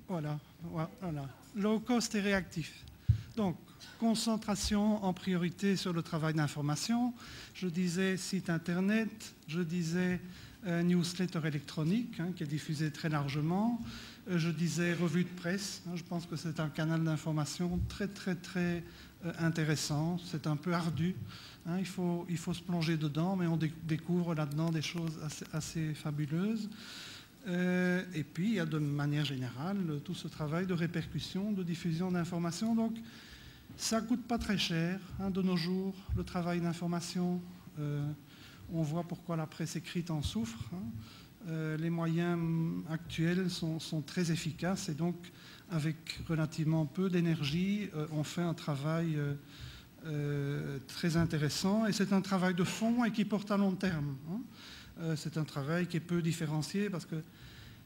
Voilà, voilà. Low cost et réactif. Donc, concentration en priorité sur le travail d'information. Je disais site internet, je disais newsletter électronique qui est diffusé très largement. Je disais revue de presse. Je pense que c'est un canal d'information très, très, très intéressant. C'est un peu ardu. Il faut se plonger dedans, mais on découvre là-dedans des choses assez fabuleuses. Et puis, il y a de manière générale tout ce travail de répercussion, de diffusion d'informations. Donc, ça ne coûte pas très cher de nos jours, le travail d'information. On voit pourquoi la presse écrite en souffre. Les moyens actuels sont très efficaces et donc, avec relativement peu d'énergie, on fait un travail très intéressant. Et c'est un travail de fond et qui porte à long terme. C'est un travail qui est peu différencié parce que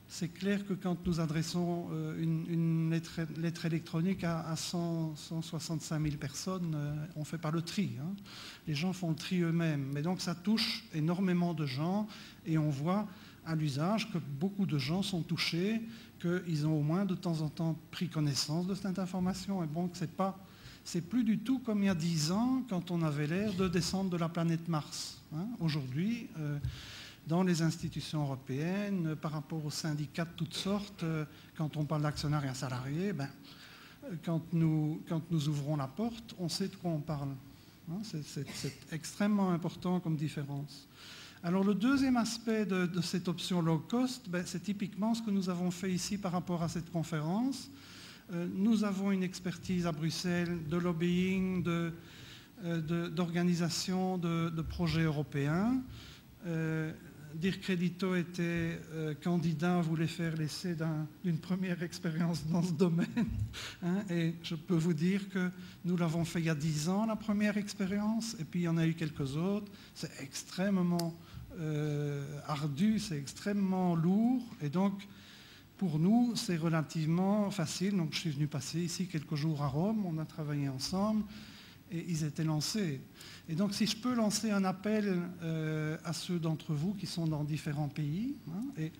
c'est clair que quand nous adressons une lettre électronique à 165 000 personnes, on ne fait pas le tri. Les gens font le tri eux-mêmes. Mais donc ça touche énormément de gens et on voit à l'usage que beaucoup de gens sont touchés, qu'ils ont au moins de temps en temps pris connaissance de cette information. Et bon, c'est plus du tout comme il y a 10 ans quand on avait l'air de descendre de la planète Mars. Aujourd'hui, dans les institutions européennes, par rapport aux syndicats de toutes sortes, quand on parle d'actionnariat salarié, quand nous ouvrons la porte, on sait de quoi on parle. C'est extrêmement important comme différence. Alors le deuxième aspect de cette option low cost, c'est typiquement ce que nous avons fait ici par rapport à cette conférence. Nous avons une expertise à Bruxelles de lobbying, d'organisation de projets européens. Dirk Credito était candidat, voulait faire l'essai d'une première expérience dans ce domaine. Et je peux vous dire que nous l'avons fait il y a 10 ans, la première expérience, et puis il y en a eu quelques autres. C'est extrêmement ardu, c'est extrêmement lourd, et donc pour nous, c'est relativement facile. Donc je suis venu passer ici quelques jours à Rome, on a travaillé ensemble, et ils étaient lancés. Et donc, si je peux lancer un appel à ceux d'entre vous qui sont dans différents pays, et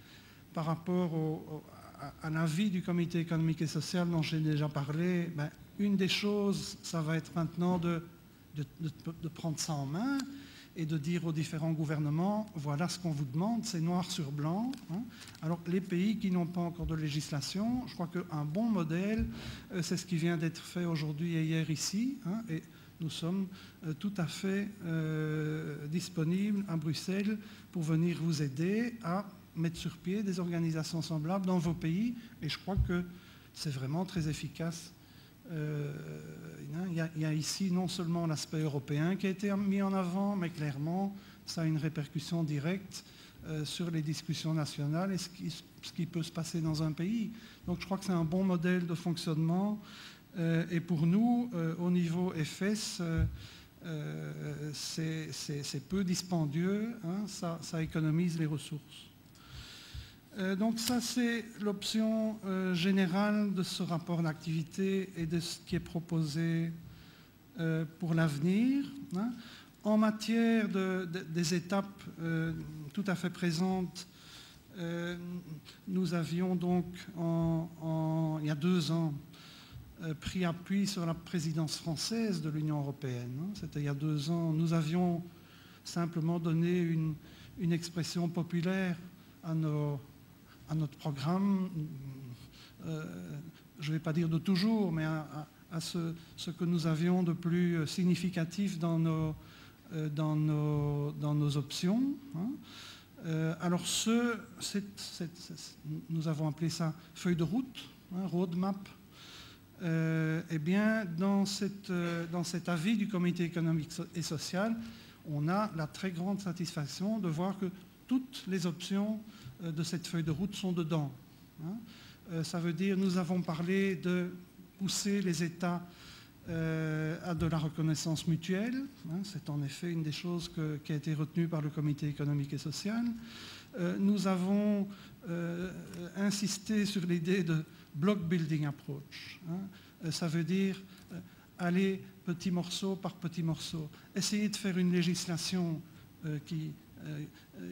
par rapport à l'avis du Comité économique et social dont j'ai déjà parlé, une des choses, ça va être maintenant de prendre ça en main et de dire aux différents gouvernements, voilà ce qu'on vous demande, c'est noir sur blanc. Alors, les pays qui n'ont pas encore de législation, je crois qu'un bon modèle, c'est ce qui vient d'être fait aujourd'hui et hier ici, et nous sommes tout à fait disponibles à Bruxelles pour venir vous aider à mettre sur pied des organisations semblables dans vos pays. Et je crois que c'est vraiment très efficace. Il y a ici non seulement l'aspect européen qui a été mis en avant, mais clairement, ça a une répercussion directe sur les discussions nationales et ce qui peut se passer dans un pays. Donc je crois que c'est un bon modèle de fonctionnement. Et pour nous, au niveau FS, c'est peu dispendieux, ça économise les ressources. Donc ça, c'est l'option générale de ce rapport d'activité et de ce qui est proposé pour l'avenir. En matière des étapes tout à fait présentes, nous avions donc, il y a 2 ans, pris appui sur la présidence française de l'Union européenne. C'était il y a 2 ans. Nous avions simplement donné une expression populaire à notre programme, je ne vais pas dire de toujours, mais à ce que nous avions de plus significatif dans nos options. Alors nous avons appelé ça feuille de route, roadmap. Eh bien, dans cet avis du Comité économique et social, on a la très grande satisfaction de voir que toutes les options de cette feuille de route sont dedans. Ça veut dire, nous avons parlé de pousser les États à de la reconnaissance mutuelle. C'est en effet une des choses qui a été retenue par le Comité économique et social. Nous avons insisté sur l'idée de block building approach. Ça veut dire aller petit morceau par petit morceau. Essayer de faire une législation qui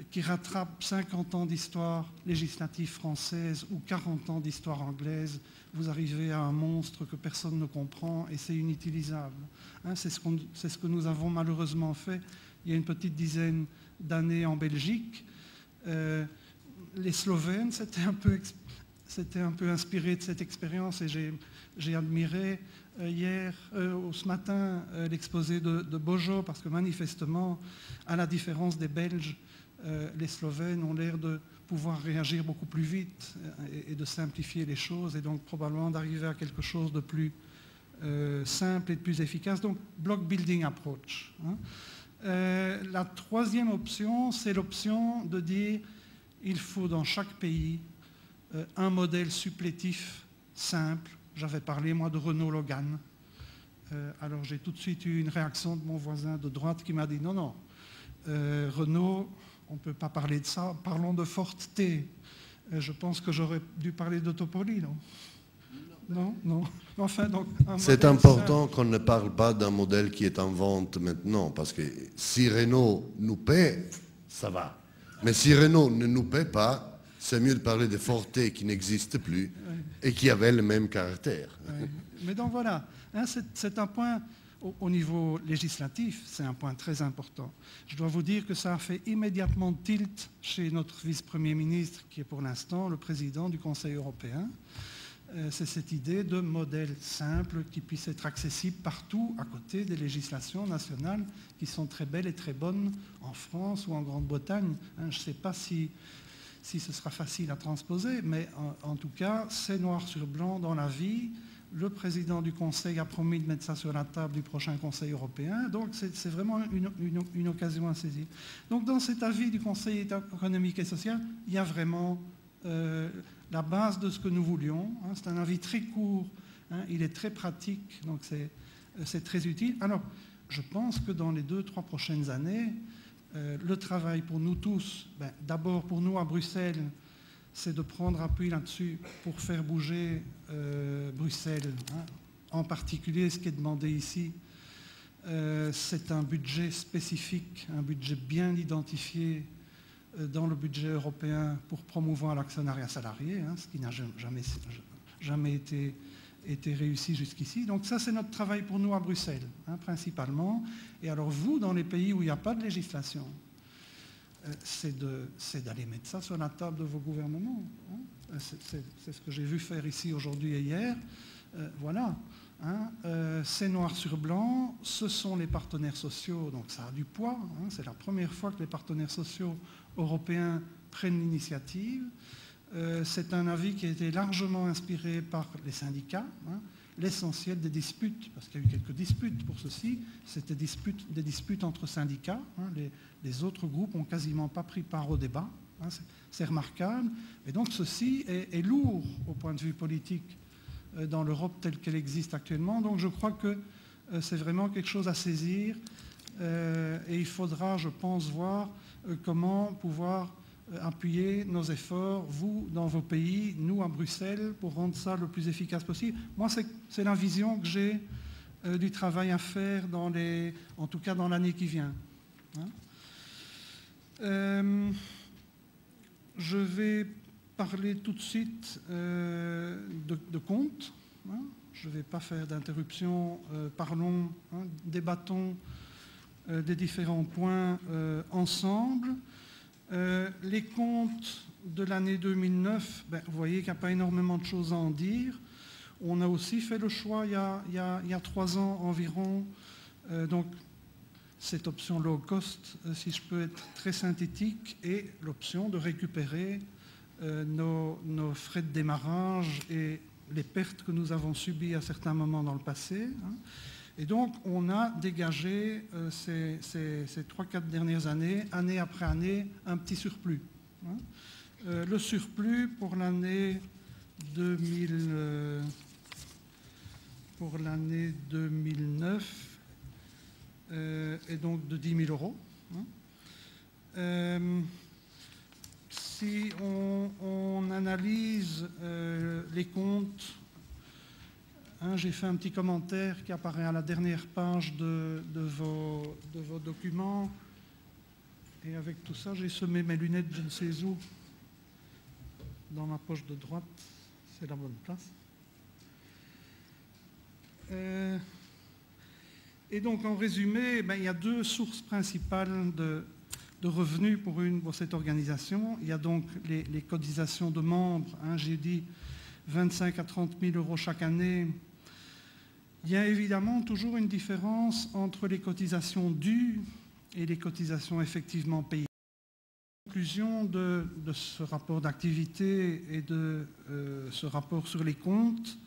qui rattrape 50 ans d'histoire législative française ou 40 ans d'histoire anglaise, vous arrivez à un monstre que personne ne comprend et c'est inutilisable. Hein, c'est ce que nous avons malheureusement fait il y a une petite dizaine d'années en Belgique. Les Slovènes s'étaient un peu inspirés de cette expérience et j'ai admiré ce matin l'exposé de Bojo parce que manifestement, à la différence des Belges, les Slovènes ont l'air de pouvoir réagir beaucoup plus vite et de simplifier les choses et donc probablement d'arriver à quelque chose de plus simple et de plus efficace. Donc, block building approach. Hein. La troisième option, c'est l'option de dire il faut dans chaque pays un modèle supplétif simple. J'avais parlé, moi, de Renault Logan. Alors, j'ai tout de suite eu une réaction de mon voisin de droite qui m'a dit non, non, Renault, on ne peut pas parler de ça, parlons de Forte T. Je pense que j'aurais dû parler d'Autopoli, non? Non, non. Enfin, donc, c'est important qu'on ne parle pas d'un modèle qui est en vente maintenant, parce que si Renault nous paie, ça va. Mais si Renault ne nous paie pas, c'est mieux de parler de Forte qui n'existe plus et qui avait le même caractère. Ouais. Mais donc voilà, hein, c'est un point au niveau législatif, c'est un point très important. Je dois vous dire que ça a fait immédiatement tilt chez notre vice-premier ministre, qui est pour l'instant le président du Conseil européen. C'est cette idée de modèle simple qui puisse être accessible partout à côté des législations nationales qui sont très belles et très bonnes en France ou en Grande-Bretagne. Hein, je ne sais pas si ce sera facile à transposer, mais en tout cas, c'est noir sur blanc dans la vie. Le président du Conseil a promis de mettre ça sur la table du prochain Conseil européen, donc c'est vraiment une occasion à saisir. Donc dans cet avis du Conseil économique et social, il y a vraiment la base de ce que nous voulions. Hein, c'est un avis très court, hein, il est très pratique, donc c'est très utile. Alors, je pense que dans les 2-3 prochaines années, le travail pour nous tous, d'abord pour nous à Bruxelles, c'est de prendre appui là-dessus pour faire bouger Bruxelles. Hein. En particulier, ce qui est demandé ici, c'est un budget spécifique, un budget bien identifié dans le budget européen pour promouvoir l'actionnariat salarié, hein, ce qui n'a jamais été réussi jusqu'ici. Donc ça, c'est notre travail pour nous à Bruxelles, hein, principalement. Et alors vous, dans les pays où il n'y a pas de législation, c'est d'aller mettre ça sur la table de vos gouvernements. Hein. C'est ce que j'ai vu faire ici aujourd'hui et hier. Voilà. Hein. C'est noir sur blanc, ce sont les partenaires sociaux, donc ça a du poids. Hein. C'est la première fois que les partenaires sociaux européens prennent l'initiative. C'est un avis qui a été largement inspiré par les syndicats. Hein. L'essentiel des disputes, parce qu'il y a eu quelques disputes pour ceci, c'était des disputes entre syndicats. Hein. Les autres groupes n'ont quasiment pas pris part au débat. Hein. C'est remarquable. Et donc ceci est lourd au point de vue politique dans l'Europe telle qu'elle existe actuellement. Donc je crois que c'est vraiment quelque chose à saisir. Et il faudra, je pense, voir comment pouvoir appuyer nos efforts, vous, dans vos pays, nous, à Bruxelles, pour rendre ça le plus efficace possible. Moi, c'est la vision que j'ai du travail à faire, en tout cas dans l'année qui vient. Hein. Je vais parler tout de suite de comptes. Hein. Je ne vais pas faire d'interruption. Parlons, hein, débattons des différents points ensemble. Les comptes de l'année 2009, vous voyez qu'il n'y a pas énormément de choses à en dire. On a aussi fait le choix il y a 3 ans environ, donc cette option low cost, si je peux être très synthétique, et l'option de récupérer nos frais de démarrage et les pertes que nous avons subies à certains moments dans le passé. Hein. Et donc, on a dégagé ces 3-4 dernières années, année après année, un petit surplus. Hein. Le surplus pour l'année 2009 est donc de 10 000 €. Hein. Si on analyse les comptes, hein, j'ai fait un petit commentaire qui apparaît à la dernière page de vos documents. Et avec tout ça, j'ai semé mes lunettes, je ne sais où, dans ma poche de droite. C'est la bonne place. Et donc, en résumé, il y a deux sources principales de revenus pour cette organisation. Il y a donc les cotisations de membres, hein, j'ai dit 25 à 30 000 euros chaque année. Il y a évidemment toujours une différence entre les cotisations dues et les cotisations effectivement payées. En conclusion de ce rapport d'activité et de ce rapport sur les comptes,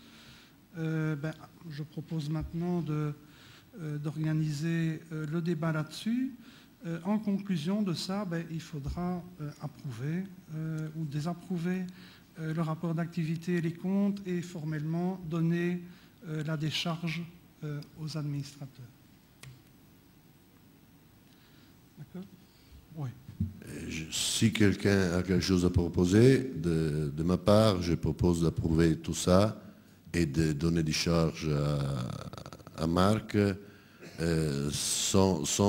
je propose maintenant d'organiser le débat là-dessus. En conclusion de ça, il faudra approuver ou désapprouver le rapport d'activité et les comptes et formellement donner la décharge aux administrateurs. D'accord ? Oui. Si quelqu'un a quelque chose à proposer, de ma part, je propose d'approuver tout ça et de donner des charges à Marc, sans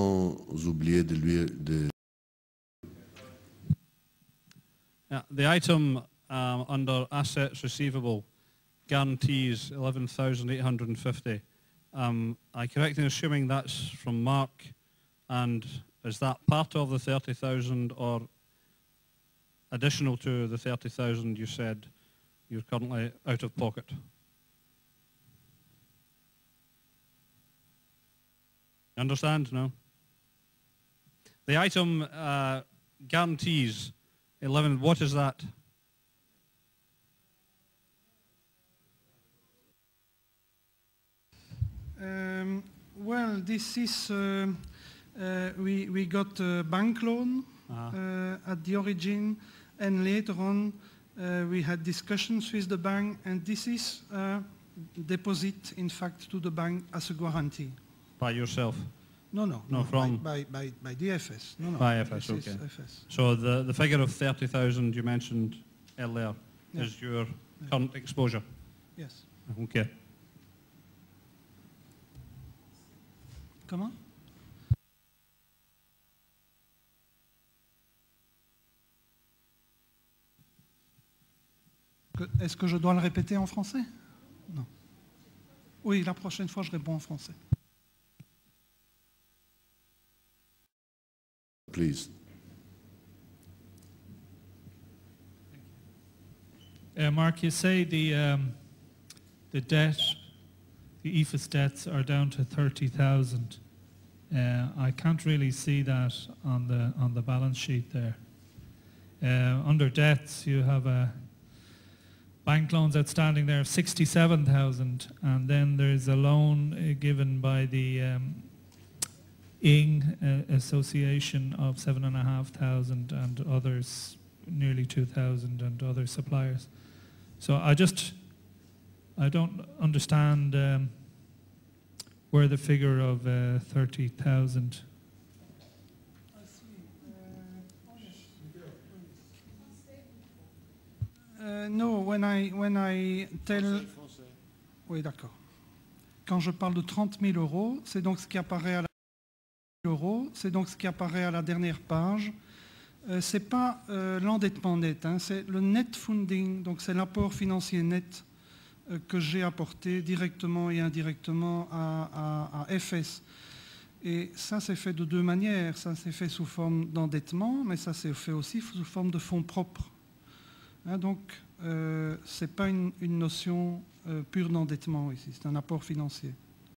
oublier de lui... Yeah, the item under assets receivable guarantees 11,850. I correct in assuming that's from Mark, and is that part of the 30,000 or additional to the 30,000 you said you're currently out of pocket? Understand? No? The item guarantees 11, what is that? Well, this is, we got a bank loan at the origin, and later on we had discussions with the bank, and this is a deposit, in fact, to the bank as a guarantee. By yourself? No, from by the FS. No, by FS, okay. FS. So the figure of 30,000 you mentioned earlier is your current exposure? Yes. Okay. Comment? Est-ce que je dois le répéter en français? Non. Oui, la prochaine fois, je réponds en français. Please. Mark, you say the debt, the EFS debts are down to 30,000. I can't really see that on the balance sheet there. Under debts, you have bank loans outstanding there of 67,000, and then there's a loan given by the ING Association of 7,500 and others nearly 2,000 and other suppliers. So I don't understand where the figure of 30,000. No, when I tell... Oui, d'accord. Quand je parle de 30 000 euros, c'est donc ce qui apparaît à la dernière page. Ce n'est pas l'endettement net, hein, c'est le net funding, donc c'est l'apport financier net que j'ai apporté directement et indirectement à FS. Et ça, c'est fait de deux manières. Ça, c'est fait sous forme d'endettement, mais ça, c'est fait aussi sous forme de fonds propres. Hein, donc, ce n'est pas une notion pure d'endettement ici, c'est un apport financier.